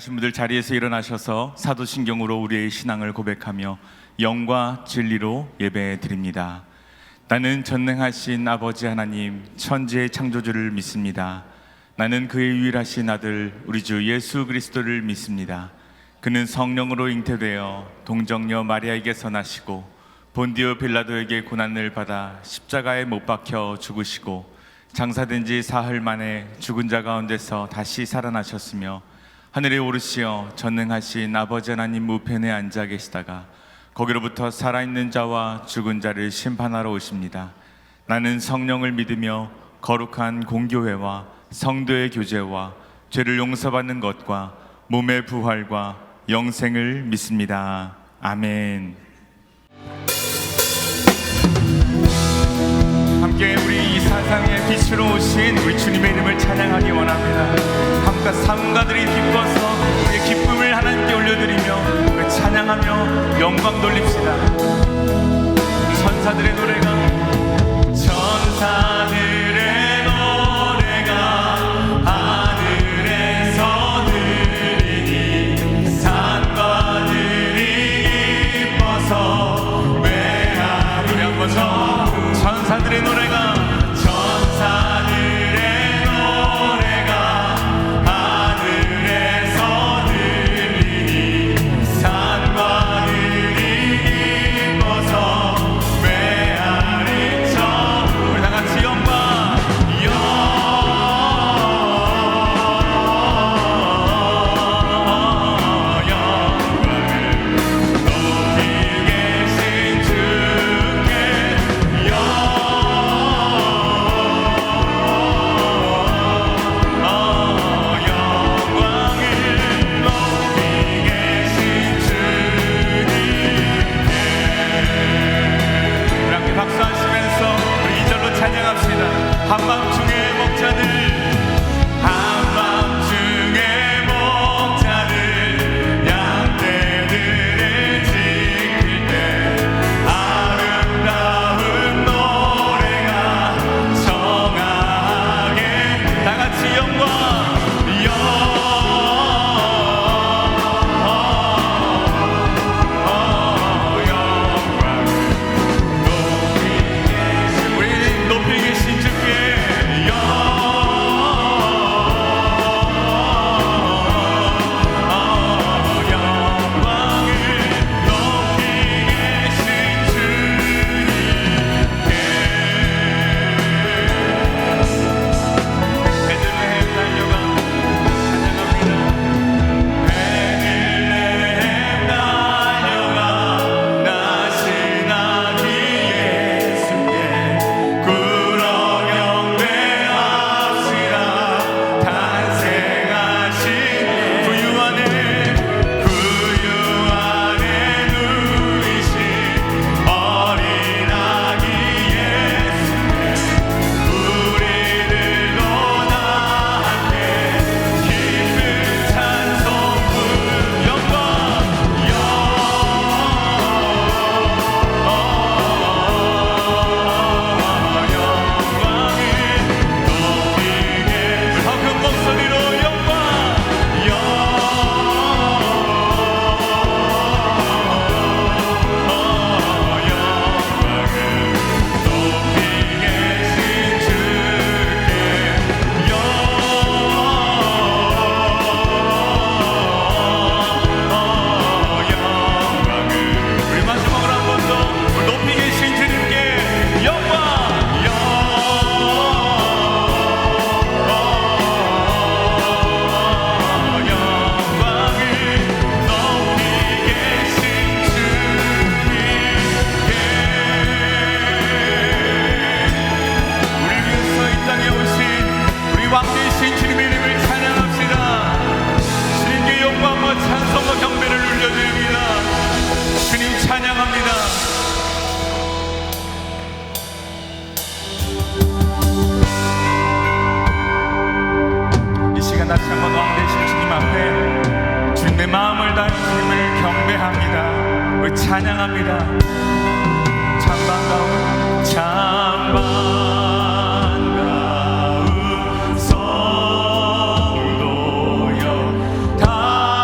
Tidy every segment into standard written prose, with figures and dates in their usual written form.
가신 분들 자리에서 일어나셔서 사도신경으로 우리의 신앙을 고백하며 영과 진리로 예배 드립니다. 나는 전능하신 아버지 하나님 천지의 창조주를 믿습니다. 나는 그의 유일하신 아들 우리 주 예수 그리스도를 믿습니다. 그는 성령으로 잉태되어 동정녀 마리아에게서 나시고 본디오 빌라도에게 고난을 받아 십자가에 못 박혀 죽으시고 장사된 지 사흘 만에 죽은 자 가운데서 다시 살아나셨으며 하늘에 오르시어 전능하신 아버지 하나님 우편에 앉아 계시다가 거기로부터 살아있는 자와 죽은 자를 심판하러 오십니다. 나는 성령을 믿으며 거룩한 공교회와 성도의 교제와 죄를 용서받는 것과 몸의 부활과 영생을 믿습니다. 아멘. 함께 우리 이 세상의 빛으로 오신 우리 주님의 이름을 찬양하기 원합니다. 함께 삼가들이 기뻐서 우리의 기쁨을 하나님께 올려드리며 우리 찬양하며 영광 돌립시다. 천사들의 노래가 천사들의 노래가 하늘에서 들리니 산과 들이 기뻐서 외하리. 우리 한번 더 천사들의 노래가 한밤중에 목자들 양떼들을 지킬 때 아름다운 노래가 청하게 다같이 영광 왕되신 주님의 이름을 찬양합시다. 주님께 영광과 찬송과 경배를 올려드립니다. 주님 찬양합니다. 이 시간 다시 한번 왕되신 주님 앞에 주님의 마음을 다해 주님을 경배합니다. 우리 찬양합니다. 찬반가운 성도여 다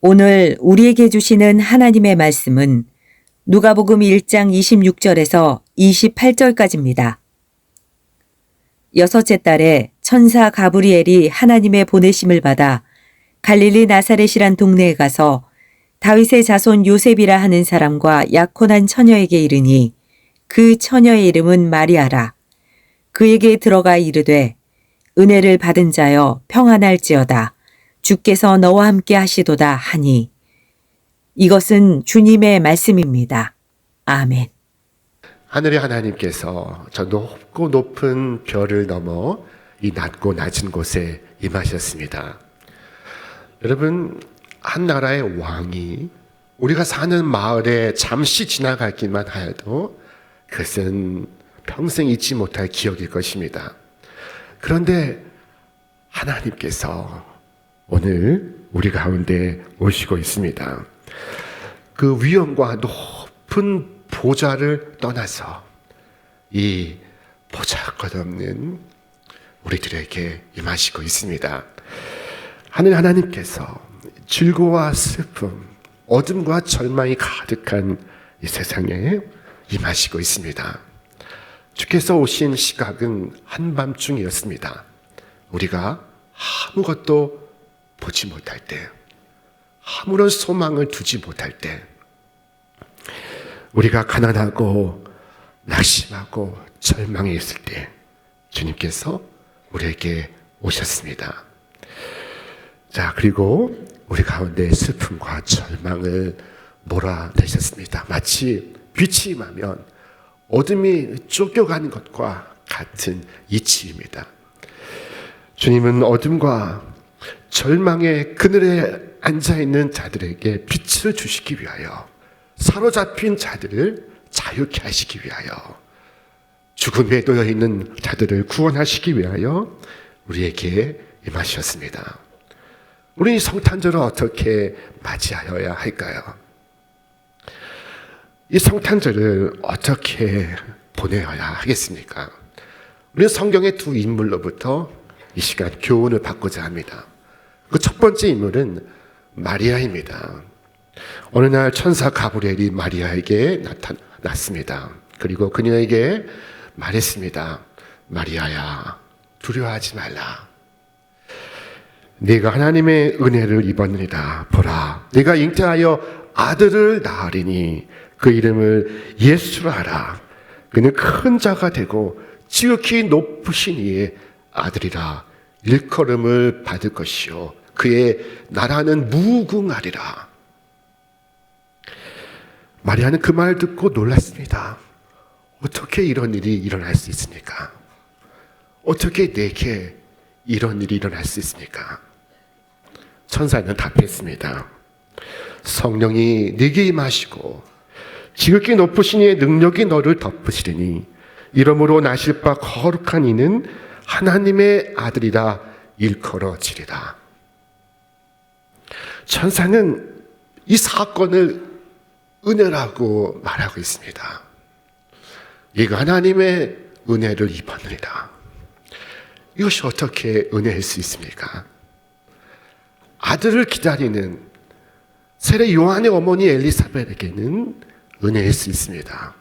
오늘 우리에게 주시는 하나님의 말씀은 누가복음 1장 26절에서 28절까지입니다. 여섯째 달에 천사 가브리엘이 하나님의 보내심을 받아 갈릴리 나사렛이란 동네에 가서 다윗의 자손 요셉이라 하는 사람과 약혼한 처녀에게 이르니 그 처녀의 이름은 마리아라. 그에게 들어가 이르되 은혜를 받은 자여 평안할지어다. 주께서 너와 함께 하시도다 하니 이것은 주님의 말씀입니다. 아멘. 하늘의 하나님께서 저 높고 높은 별을 넘어 이 낮고 낮은 곳에 임하셨습니다. 여러분, 한 나라의 왕이 우리가 사는 마을에 잠시 지나가기만 하여도 그것은 평생 잊지 못할 기억일 것입니다. 그런데 하나님께서 오늘 우리 가운데 오시고 있습니다. 그 위엄과 높은 보좌를 떠나서 이 보잘것없는 우리들에게 임하시고 있습니다. 하늘 하나님께서 즐거움과 슬픔, 어둠과 절망이 가득한 이 세상에 임하시고 있습니다. 주께서 오신 시각은 한밤중이었습니다. 우리가 아무것도 보지 못할 때, 아무런 소망을 두지 못할 때, 우리가 가난하고 낙심하고 절망해 있을 때 주님께서 우리에게 오셨습니다. 자, 그리고 우리 가운데 슬픔과 절망을 몰아내셨습니다. 마치 빛이 임하면 어둠이 쫓겨가는 것과 같은 이치입니다. 주님은 어둠과 절망의 그늘에 앉아있는 자들에게 빛을 주시기 위하여, 사로잡힌 자들을 자유케 하시기 위하여, 죽음에 놓여 있는 자들을 구원하시기 위하여 우리에게 임하셨습니다. 우리 성탄절을 어떻게 맞이하여야 할까요? 이 성탄절을 어떻게 보내야 하겠습니까? 우리는 성경의 두 인물로부터 이 시간 교훈을 받고자 합니다. 그 첫 번째 인물은 마리아입니다. 어느 날 천사 가브리엘이 마리아에게 나타났습니다. 그리고 그녀에게 말했습니다. 마리아야, 두려워하지 말라. 네가 하나님의 은혜를 입었느니라. 보라, 네가 잉태하여 아들을 낳으리니 그 이름을 예수라 하라. 그는 큰 자가 되고 지극히 높으신 이의 아들이라. 일컬음을 받을 것이요 그의 나라는 무궁하리라. 마리아는 그 말 듣고 놀랐습니다. 어떻게 이런 일이 일어날 수 있습니까? 어떻게 내게 이런 일이 일어날 수 있습니까? 천사는 답했습니다. 성령이 네게 임하시고 지극히 높으신 이의 능력이 너를 덮으시리니 이러므로 나실 바 거룩한 이는 하나님의 아들이라 일컬어지리라. 천사는 이 사건을 은혜라고 말하고 있습니다. 이가 하나님의 은혜를 입었느니라. 이것이 어떻게 은혜일 수 있습니까? 아들을 기다리는 세례 요한의 어머니 엘리사벳에게는 은혜일 수 있습니다.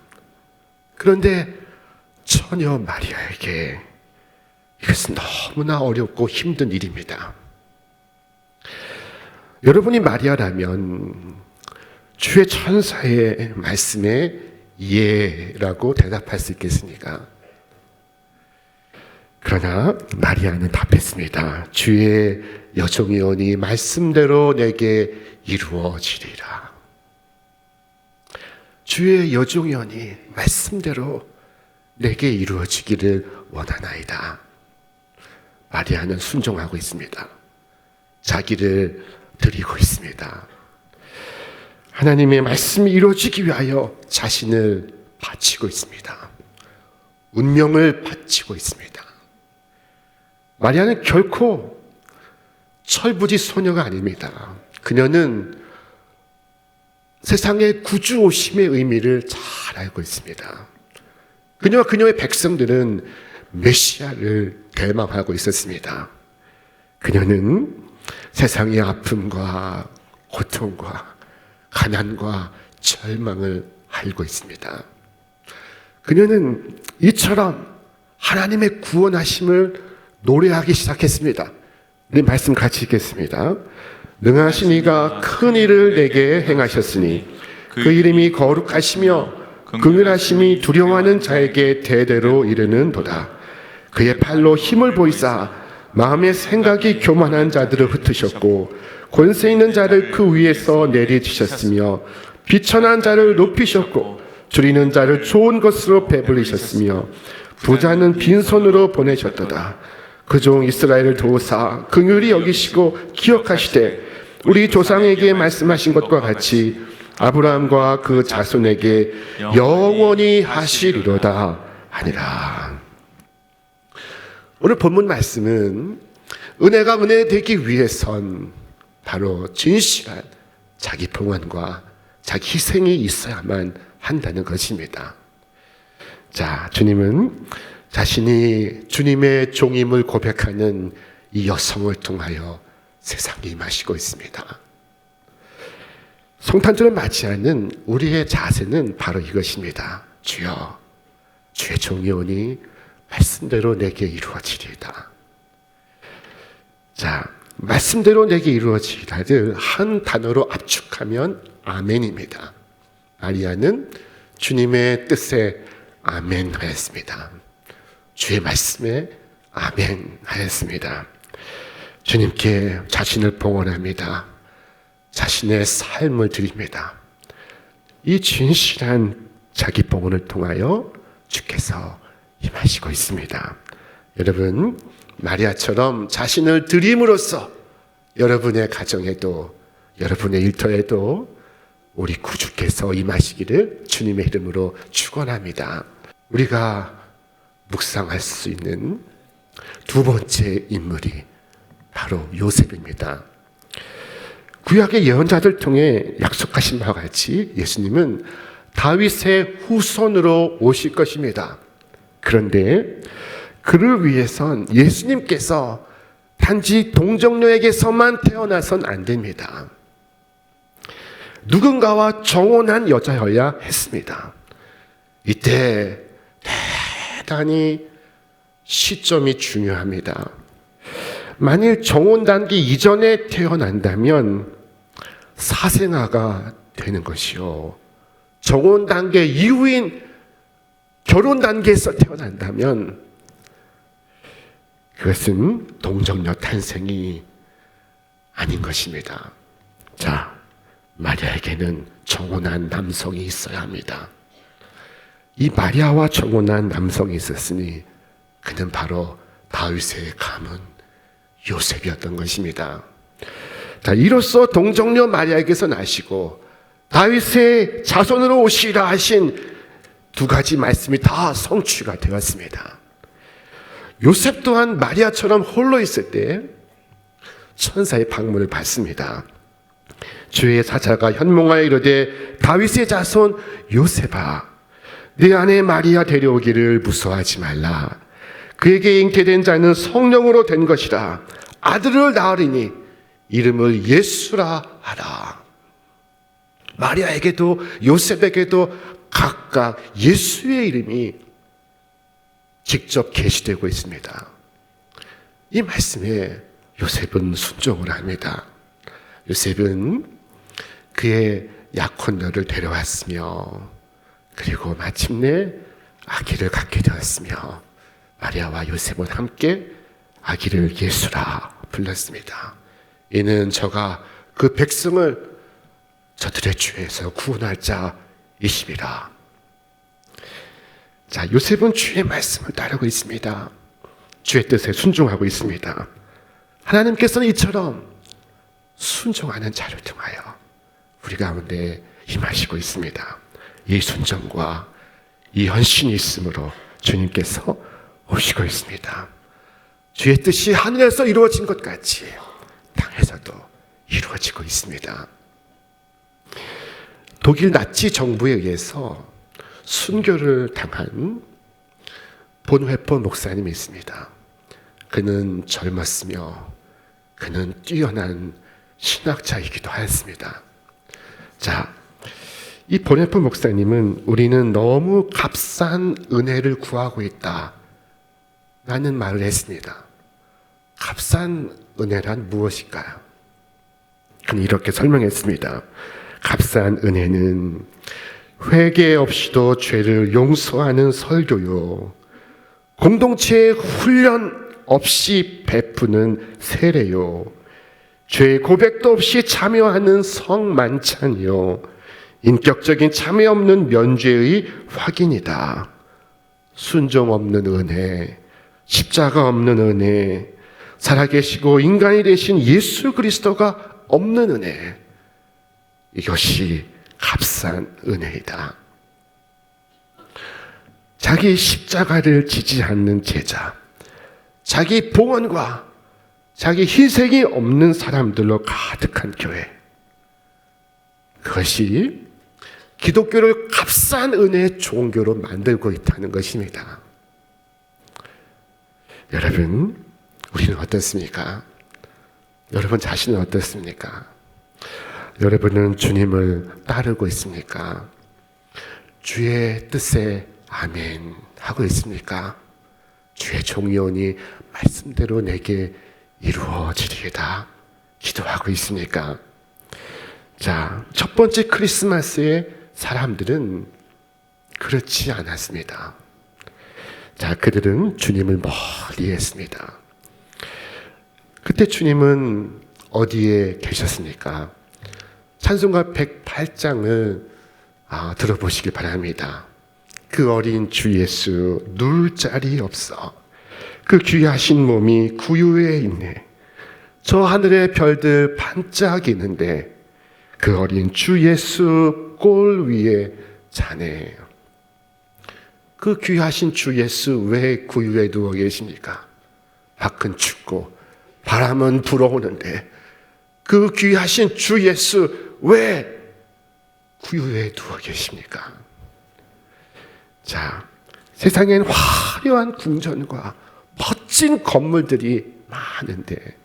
그런데 처녀 마리아에게 이것은 너무나 어렵고 힘든 일입니다. 여러분이 마리아라면 주의 천사의 말씀에 예라고 대답할 수 있겠습니까? 그러나 마리아는 답했습니다. 주의 여종이오니 말씀대로 내게 이루어지리라. 주의 여종이오니 말씀대로 내게 이루어지기를 원하나이다. 마리아는 순종하고 있습니다. 자기를 드리고 있습니다. 하나님의 말씀이 이루어지기 위하여 자신을 바치고 있습니다. 운명을 바치고 있습니다. 마리아는 결코 철부지 소녀가 아닙니다. 그녀는 세상의 구주 오심의 의미를 잘 알고 있습니다. 그녀와 그녀의 백성들은 메시아를 대망하고 있었습니다. 그녀는 세상의 아픔과 고통과 가난과 절망을 알고 있습니다. 그녀는 이처럼 하나님의 구원하심을 노래하기 시작했습니다. 우리 말씀 같이 읽겠습니다. 능하신 이가 큰 일을 내게 행하셨으니 그 이름이 거룩하시며 긍휼하심이 두려워하는 자에게 대대로 이르는도다. 그의 팔로 힘을 보이사 마음의 생각이 교만한 자들을 흩으셨고 권세 있는 자를 그 위에서 내리치셨으며 비천한 자를 높이셨고 줄이는 자를 좋은 것으로 배불리셨으며 부자는 빈손으로 보내셨도다. 그 종 이스라엘을 도우사 긍휼히 여기시고 기억하시되 우리 조상에게 말씀하신 것과 같이 아브라함과 그 자손에게 영원히 하시리로다 하니라. 오늘 본문 말씀은 은혜가 은혜 되기 위해선 바로 진실한 자기 봉헌과 자기 희생이 있어야만 한다는 것입니다. 자, 주님은 자신이 주님의 종임을 고백하는 이 여성을 통하여 세상에 임하시고 있습니다. 성탄절을 맞이하는 우리의 자세는 바로 이것입니다. 주여, 주의 종이 오니 말씀대로 내게 이루어지리이다. 자, 말씀대로 내게 이루어지리다를 한 단어로 압축하면 아멘입니다. 마리아는 주님의 뜻에 아멘 하였습니다. 주의 말씀에 아멘 하였습니다. 주님께 자신을 봉헌합니다. 자신의 삶을 드립니다. 이 진실한 자기 봉헌을 통하여 주께서 임하시고 있습니다. 여러분, 마리아처럼 자신을 드림으로써 여러분의 가정에도 여러분의 일터에도 우리 구주께서 임하시기를 주님의 이름으로 축원합니다. 우리가 묵상할 수 있는 두 번째 인물이 바로 요셉입니다. 구약의 예언자들 통해 약속하신 바와 같이 예수님은 다윗의 후손으로 오실 것입니다. 그런데 그를 위해선 예수님께서 단지 동정녀에게서만 태어나선 안 됩니다. 누군가와 정혼한 여자여야 했습니다. 이때 대단히 시점이 중요합니다. 만일 정혼 단계 이전에 태어난다면 사생아가 되는 것이요. 정혼 단계 이후인 결혼 단계에서 태어난다면 그것은 동정녀 탄생이 아닌 것입니다. 자, 마리아에게는 정혼한 남성이 있어야 합니다. 이 마리아와 정혼한 남성이 있었으니 그는 바로 다윗의 가문 요셉이었던 것입니다. 자, 이로써 동정녀 마리아에게서 나시고 다윗의 자손으로 오시리라 하신 두 가지 말씀이 다 성취가 되었습니다. 요셉 또한 마리아처럼 홀로 있을 때 천사의 방문을 받습니다. 주의 사자가 현몽하여 이르되 다윗의 자손 요셉아, 네 아내 마리아 데려오기를 무서워하지 말라. 그에게 잉태된 자는 성령으로 된 것이라. 아들을 낳으리니 이름을 예수라 하라. 마리아에게도 요셉에게도 각각 예수의 이름이 직접 계시되고 있습니다. 이 말씀에 요셉은 순종을 합니다. 요셉은 그의 약혼녀를 데려왔으며 그리고 마침내 아기를 갖게 되었으며 마리아와 요셉은 함께 아기를 예수라 불렀습니다. 이는 저가 그 백성을 저들의 죄에서 구원할 자이심이라. 자, 요셉은 주의 말씀을 따르고 있습니다. 주의 뜻에 순종하고 있습니다. 하나님께서는 이처럼 순종하는 자를 통하여 우리 가운데 임하시고 있습니다. 이 순종과 이 헌신이 있으므로 주님께서 오시고 있습니다. 주의 뜻이 하늘에서 이루어진 것 같이 땅에서도 이루어지고 있습니다. 독일 나치 정부에 의해서 순교를 당한 본회포 목사님이 있습니다. 그는 젊었으며 그는 뛰어난 신학자이기도 하였습니다. 자, 이 보네프 목사님은 우리는 너무 값싼 은혜를 구하고 있다 라는 말을 했습니다. 값싼 은혜란 무엇일까요? 그는 이렇게 설명했습니다. 값싼 은혜는 회개 없이도 죄를 용서하는 설교요, 공동체의 훈련 없이 베푸는 세례요, 죄 고백도 없이 참여하는 성만찬이요, 인격적인 참여 없는 면죄의 확인이다. 순종 없는 은혜, 십자가 없는 은혜, 살아계시고 인간이 되신 예수 그리스도가 없는 은혜, 이것이 값싼 은혜이다. 자기 십자가를 지지 않는 제자, 자기 봉헌과 자기 희생이 없는 사람들로 가득한 교회, 그것이 기독교를 값싼 은혜의 종교로 만들고 있다는 것입니다. 여러분, 우리는 어떻습니까? 여러분 자신은 어떻습니까? 여러분은 주님을 따르고 있습니까? 주의 뜻에 아멘 하고 있습니까? 주의 종이오니 말씀대로 내게 이루어지리이다 기도하고 있습니까? 자, 첫 번째 크리스마스에 사람들은 그렇지 않았습니다. 자, 그들은 주님을 멀리 했습니다. 그때 주님은 어디에 계셨습니까? 찬송가 108장을 들어보시기 바랍니다. 그 어린 주 예수 누울 자리 없어, 그 귀하신 몸이 구유에 있네, 저 하늘의 별들 반짝이는데 그 어린 주 예수 꼴 위에 자네. 그 귀하신 주 예수 왜 구유에 누워 계십니까? 밖은 춥고 바람은 불어오는데 그 귀하신 주 예수 왜 구유에 누워 계십니까? 자, 세상엔 화려한 궁전과 멋진 건물들이 많은데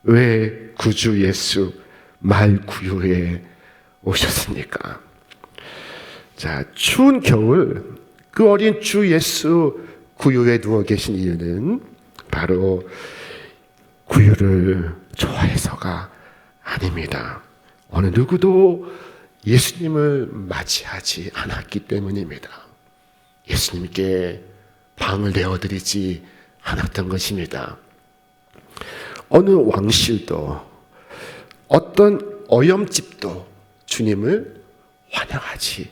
왜 구주 예수 말 구유에 오셨습니까? 자, 추운 겨울 그 어린 주 예수 구유에 누워 계신 이유는 바로 구유를 좋아해서가 아닙니다. 어느 누구도 예수님을 맞이하지 않았기 때문입니다. 예수님께 방을 내어드리지 않았던 것입니다. 어느 왕실도 어떤 어염집도 주님을 환영하지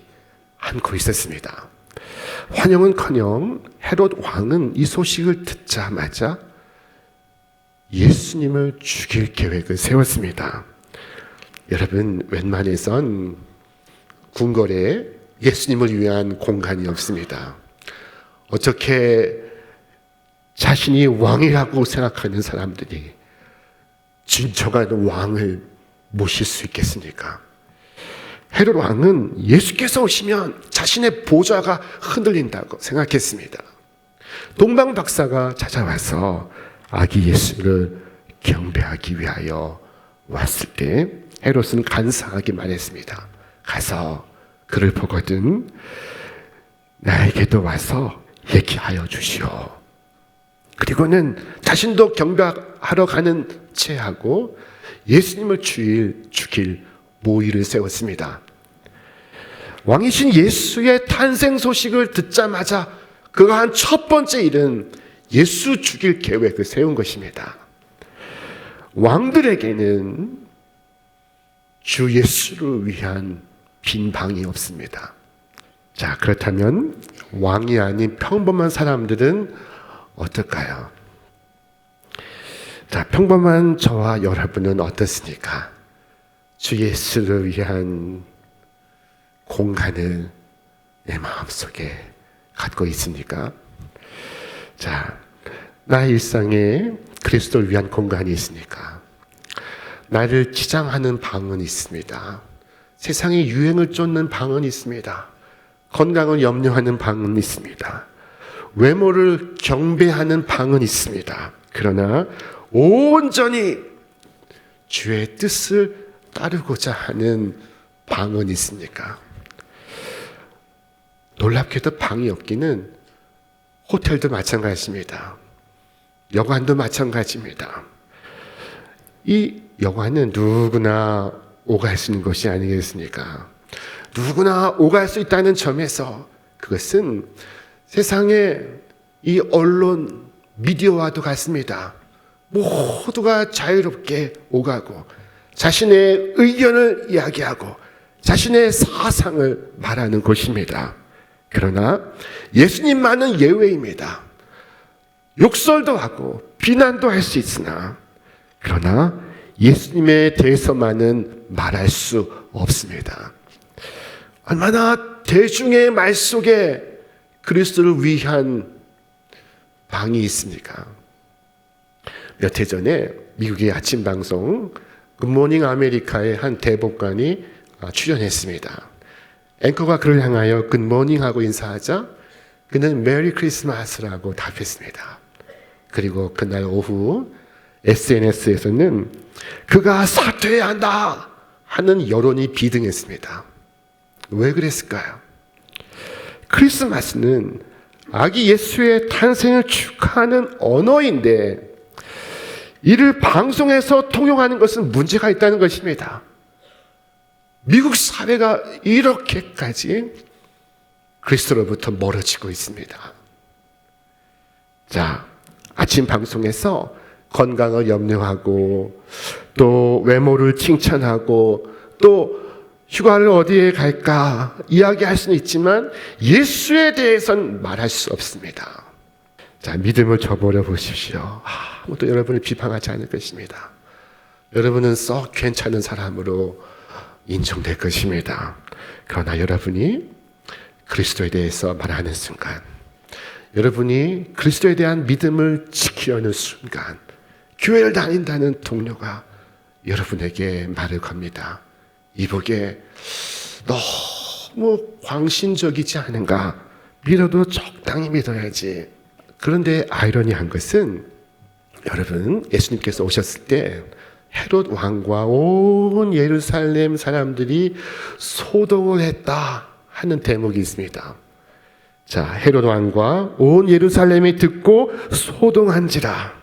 않고 있었습니다. 환영은커녕 헤롯 왕은 이 소식을 듣자마자 예수님을 죽일 계획을 세웠습니다. 여러분, 웬만해선 궁궐에 예수님을 위한 공간이 없습니다. 어떻게 자신이 왕이라고 생각하는 사람들이 진정한 왕을 모실 수 있겠습니까? 헤롯 왕은 예수께서 오시면 자신의 보좌가 흔들린다고 생각했습니다. 동방 박사가 찾아와서 아기 예수를 경배하기 위하여 왔을 때 헤롯은 간사하게 말했습니다. 가서 그를 보거든 나에게도 와서 얘기하여 주시오. 그리고는 자신도 경배하러 가는 채하고 예수님을 죽일 모의를 세웠습니다. 왕이신 예수의 탄생 소식을 듣자마자 그가 한 첫 번째 일은 예수 죽일 계획을 세운 것입니다. 왕들에게는 주 예수를 위한 빈 방이 없습니다. 자, 그렇다면 왕이 아닌 평범한 사람들은 어떨까요? 자, 평범한 저와 여러분은 어떻습니까? 주 예수를 위한 공간을 내 마음속에 갖고 있습니까? 자, 나의 일상에 그리스도를 위한 공간이 있습니까? 나를 치장하는 방은 있습니다. 세상의 유행을 쫓는 방은 있습니다. 건강을 염려하는 방은 있습니다. 외모를 경배하는 방은 있습니다. 그러나 온전히 주의 뜻을 따르고자 하는 방은 있습니까? 놀랍게도 방이 없기는 호텔도 마찬가지입니다. 여관도 마찬가지입니다. 이 여관은 누구나 오갈 수 있는 것이 아니겠습니까? 누구나 오갈 수 있다는 점에서 그것은 세상의 이 언론, 미디어와도 같습니다. 모두가 자유롭게 오가고 자신의 의견을 이야기하고 자신의 사상을 말하는 곳입니다. 그러나 예수님만은 예외입니다. 욕설도 하고 비난도 할 수 있으나 그러나 예수님에 대해서만은 말할 수 없습니다. 얼마나 대중의 말 속에 그리스도를 위한 방이 있습니까? 몇 해 전에 미국의 아침 방송 굿모닝 아메리카의 한 대법관이 출연했습니다. 앵커가 그를 향하여 굿모닝 하고 인사하자 그는 메리 크리스마스라고 답했습니다. 그리고 그날 오후 SNS에서는 그가 사퇴해야 한다 하는 여론이 비등했습니다. 왜 그랬을까요? 크리스마스는 아기 예수의 탄생을 축하하는 언어인데 이를 방송에서 통용하는 것은 문제가 있다는 것입니다. 미국 사회가 이렇게까지 그리스도로부터 멀어지고 있습니다. 자, 아침 방송에서 건강을 염려하고 또 외모를 칭찬하고 또 휴가를 어디에 갈까 이야기할 수는 있지만 예수에 대해서는 말할 수 없습니다. 자, 믿음을 저버려 보십시오. 아무도 여러분을 비판하지 않을 것입니다. 여러분은 썩 괜찮은 사람으로 인정될 것입니다. 그러나 여러분이 그리스도에 대해서 말하는 순간, 여러분이 그리스도에 대한 믿음을 지키려는 순간, 교회를 다닌다는 동료가 여러분에게 말을 겁니다. 이복에 너무 광신적이지 않은가? 믿어도 적당히 믿어야지. 그런데 아이러니한 것은 여러분, 예수님께서 오셨을 때 헤롯 왕과 온 예루살렘 사람들이 소동을 했다 하는 대목이 있습니다. 자, 헤롯 왕과 온 예루살렘이 듣고 소동한지라.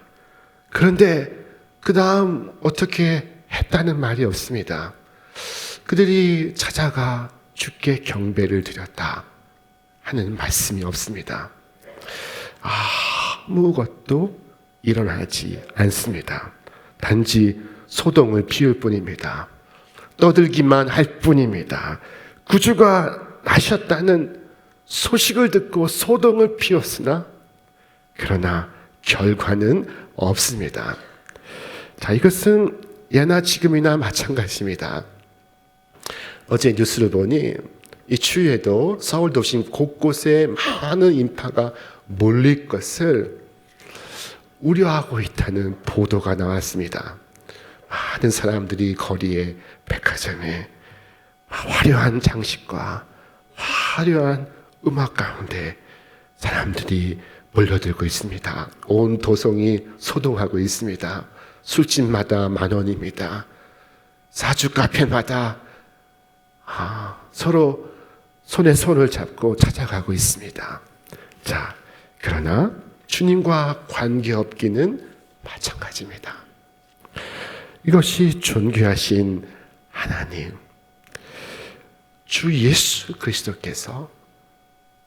그런데 그 다음 어떻게 했다는 말이 없습니다. 그들이 찾아가 주께 경배를 드렸다 하는 말씀이 없습니다. 아무것도 일어나지 않습니다. 단지 소동을 피울 뿐입니다. 떠들기만 할 뿐입니다. 구주가 나셨다는 소식을 듣고 소동을 피웠으나 그러나 결과는 없습니다. 자, 이것은 예나 지금이나 마찬가지입니다. 어제 뉴스를 보니 이 추위에도 서울 도심 곳곳에 많은 인파가 몰릴 것을 우려하고 있다는 보도가 나왔습니다. 많은 사람들이 거리에, 백화점에 화려한 장식과 화려한 음악 가운데 사람들이 몰려들고 있습니다. 온 도성이 소동하고 있습니다. 술집마다 10,000원입니다. 사주 카페마다 서로 손에 손을 잡고 찾아가고 있습니다. 자, 그러나 주님과 관계없기는 마찬가지입니다. 이것이 존귀하신 하나님, 주 예수 그리스도께서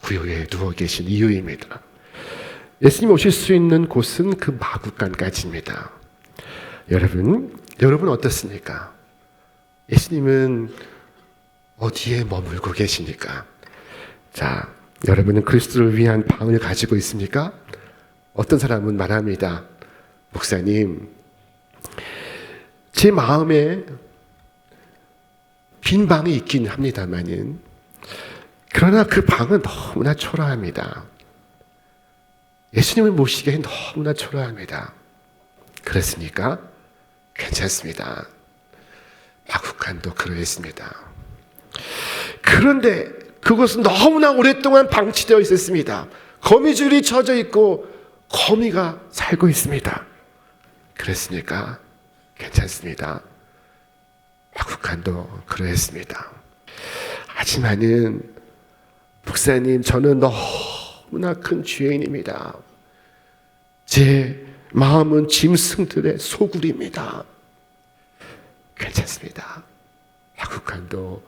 구유에 누워 계신 이유입니다. 예수님 오실 수 있는 곳은 그 마구간까지입니다. 여러분 어떻습니까? 예수님은 어디에 머물고 계십니까? 자, 여러분은 그리스도를 위한 방을 가지고 있습니까? 어떤 사람은 말합니다. 목사님, 제 마음에 빈 방이 있긴 합니다만은 그러나 그 방은 너무나 초라합니다. 예수님을 모시기에 너무나 초라합니다. 그렇습니까? 괜찮습니다. 마구간도 그러했습니다. 그런데 그것은 너무나 오랫동안 방치되어 있었습니다. 거미줄이 쳐져 있고 거미가 살고 있습니다. 그렇습니까? 괜찮습니다. 야국간도 그러했습니다. 하지만은 목사님, 저는 너무나 큰 죄인입니다. 제 마음은 짐승들의 소굴입니다. 괜찮습니다. 야국간도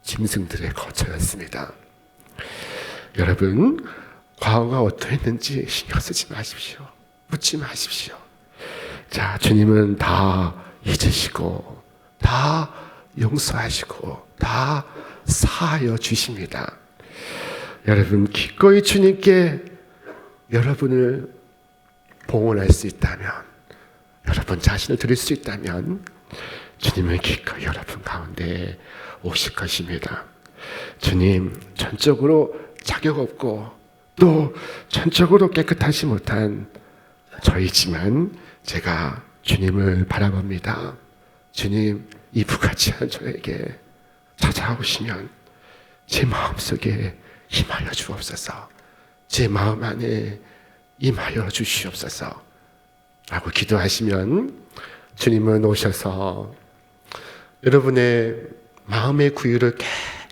짐승들의 거처였습니다. 여러분, 과거가 어떠했는지 신경 쓰지 마십시오. 묻지 마십시오. 자, 주님은 다 잊으시고 다 용서하시고 다 사하여 주십니다. 여러분, 기꺼이 주님께 여러분을 봉헌할 수 있다면, 여러분 자신을 드릴 수 있다면 주님은 기꺼이 여러분 가운데 오실 것입니다. 주님, 전적으로 자격 없고 또 전적으로 깨끗하지 못한 저이지만 제가 주님을 바라봅니다. 주님, 이 부가치한 저에게 찾아오시면 제 마음속에 임하여 주옵소서. 제 마음 안에 임하여 주시옵소서 라고 기도하시면 주님은 오셔서 여러분의 마음의 구유를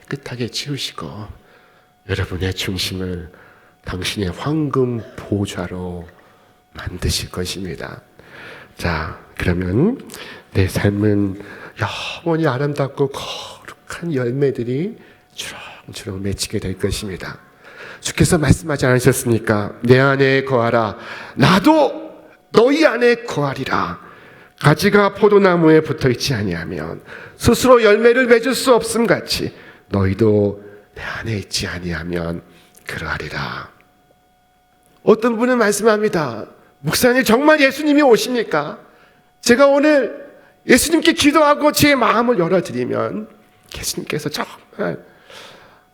깨끗하게 치우시고 여러분의 중심을 당신의 황금 보좌로 만드실 것입니다. 자, 그러면 내 삶은 영원히 아름답고 거룩한 열매들이 주렁주렁 맺히게 될 것입니다. 주께서 말씀하지 않으셨습니까? 내 안에 거하라. 나도 너희 안에 거하리라. 가지가 포도나무에 붙어있지 아니하면 스스로 열매를 맺을 수 없음 같이 너희도 내 안에 있지 아니하면 그러하리라. 어떤 분은 말씀합니다. 목사님, 정말 예수님이 오십니까? 제가 오늘 예수님께 기도하고 제 마음을 열어드리면 예수님께서 정말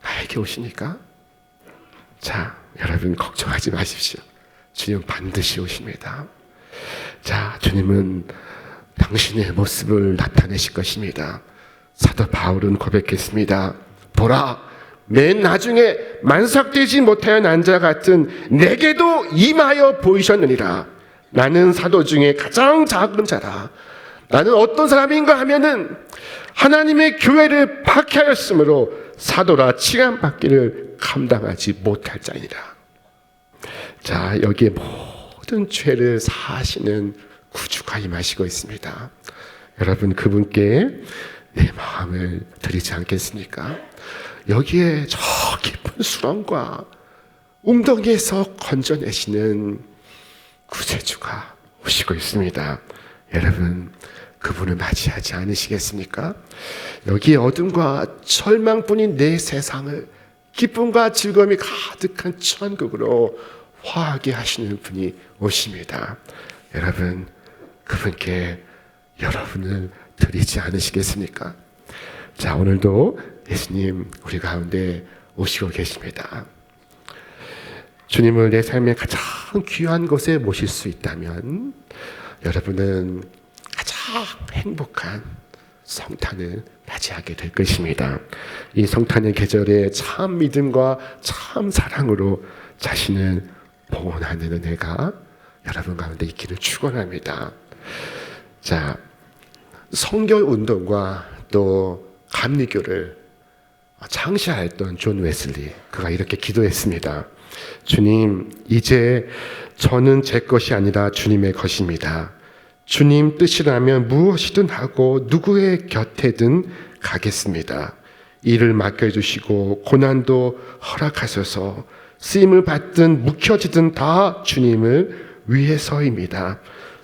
나에게 오십니까? 자, 여러분 걱정하지 마십시오. 주님 반드시 오십니다. 자, 주님은 당신의 모습을 나타내실 것입니다. 사도 바울은 고백했습니다. 보라, 맨 나중에 만삭되지 못하여 난 자 같은 내게도 임하여 보이셨느니라. 나는 사도 중에 가장 작은 자라. 나는 어떤 사람인가 하면은 하나님의 교회를 박해하였으므로 사도라 칭함받기를 감당하지 못할 자니라. 자, 여기에 모든 죄를 사하시는 구주가 임하시고 있습니다. 여러분, 그분께 내 마음을 드리지 않겠습니까? 여기에 저 깊은 수렁과 웅덩이에서 건져내시는 구세주가 오시고 있습니다. 여러분, 그분을 맞이하지 않으시겠습니까? 여기에 어둠과 절망뿐인 내 세상을 기쁨과 즐거움이 가득한 천국으로 화하게 하시는 분이 오십니다. 여러분, 그분께 여러분을 드리지 않으시겠습니까? 자, 오늘도 예수님 우리 가운데 오시고 계십니다. 주님을 내 삶의 가장 귀한 곳에 모실 수 있다면 여러분은 가장 행복한 성탄을 맞이하게 될 것입니다. 이 성탄의 계절에 참 믿음과 참 사랑으로 자신을 봉헌하는 은혜가 여러분 가운데 있기를 축원합니다. 자, 성결 운동과 또 감리교를 창시하였던 존 웨슬리, 그가 이렇게 기도했습니다. 주님, 이제 저는 제 것이 아니라 주님의 것입니다. 주님 뜻이라면 무엇이든 하고 누구의 곁에든 가겠습니다. 일을 맡겨주시고 고난도 허락하셔서 쓰임을 받든 묵혀지든 다 주님을 위해서입니다.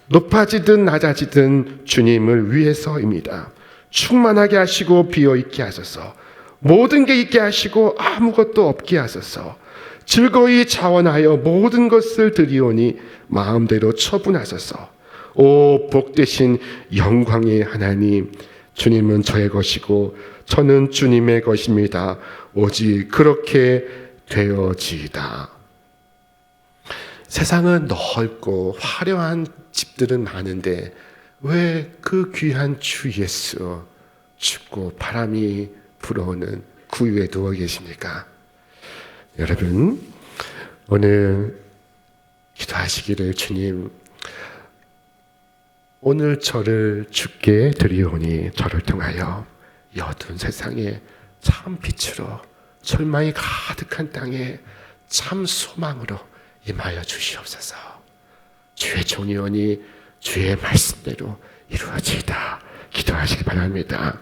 높아지든 낮아지든 주님을 위해서입니다. 충만하게 하시고 비어있게 하소서. 모든 게 있게 하시고 아무것도 없게 하소서. 즐거이 자원하여 모든 것을 드리오니 마음대로 처분하소서. 오 복되신 영광의 하나님, 주님은 저의 것이고 저는 주님의 것입니다. 오직 그렇게 되어지이다. 세상은 넓고 화려한 집들은 많은데 왜 그 귀한 주 예수 춥고 바람이 불어오는 구유에 누워 계십니까? 여러분, 오늘 기도하시기를, 주님, 오늘 저를 주께 드리오니 저를 통하여 이 어두운 세상에 참 빛으로 절망이 가득한 땅에 참 소망으로 임하여 주시옵소서. 주의 종이오니 주의 말씀대로 이루어지이다 기도하시기 바랍니다.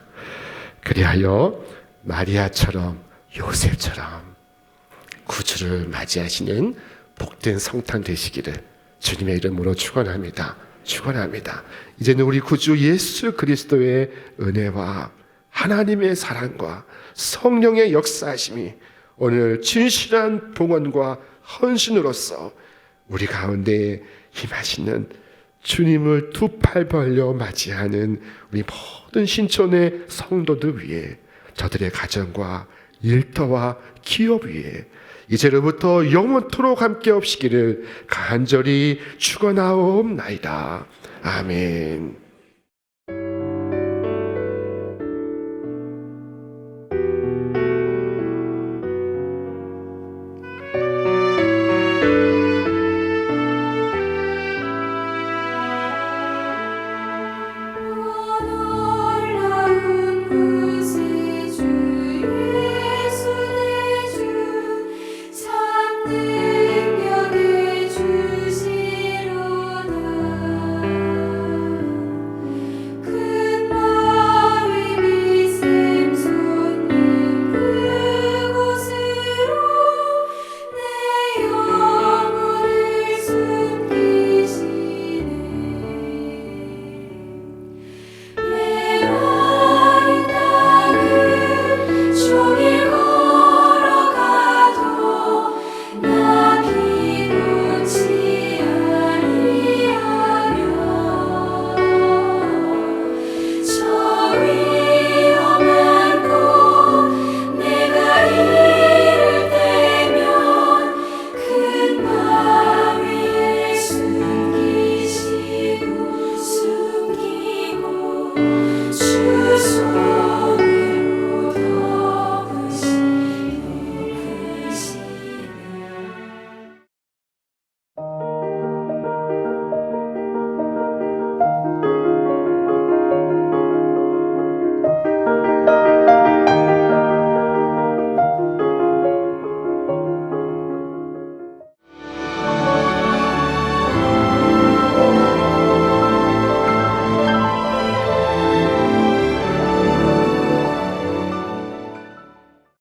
그리하여 마리아처럼 요셉처럼 구주를 맞이하시는 복된 성탄 되시기를 주님의 이름으로 축원합니다. 축원합니다. 이제는 우리 구주 예수 그리스도의 은혜와 하나님의 사랑과 성령의 역사하심이 오늘 진실한 봉헌과 헌신으로서 우리 가운데 임하시는 주님을 두 팔 벌려 맞이하는 우리 모든 신촌의 성도들 위해 저들의 가정과 일터와 기업 위에 이제로부터 영원토록 함께 없시기를 간절히 축원하옵나이다. 아멘.